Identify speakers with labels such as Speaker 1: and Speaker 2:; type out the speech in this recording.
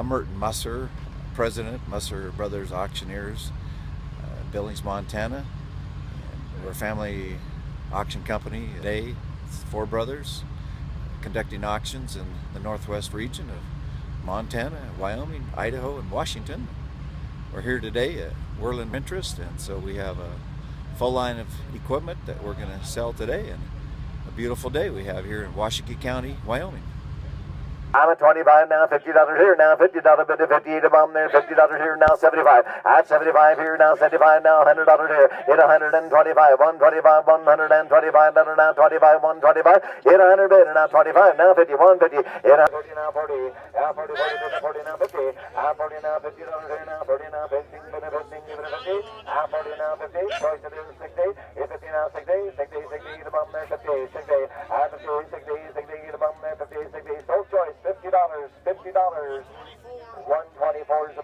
Speaker 1: I'm Merton Musser, President, Musser Brothers Auctioneers, Billings, Montana. And we're a family auction company. Today, it's four brothers conducting auctions in the northwest region of Montana, Wyoming, Idaho, and Washington. We're here today at Whirling Interest, and so we have a full line of equipment that we're going to sell today, and a beautiful day we have here in Washakie County, Wyoming.
Speaker 2: I'm at 25 now, $50 here now, $50 bid to 58 a bomb there, $50 here now, 75. At 75 here now, 75 now, $100 here. Hit 125, 125, $125 now, 25, 125. Hit 100 bid now, 25 now, 50, 150. Hit 40 now, 40. Now 40, 40 now, 50. 40 now, $50 here now, 40 now, 15, 50. 40 now, 50. Choice it is 60. Hit 50 now, 60, 60, 60, a bomb there, 50, 60. At 50, 60, 60, a bomb there, 50, 60. So choice. $50, $50. 124 is the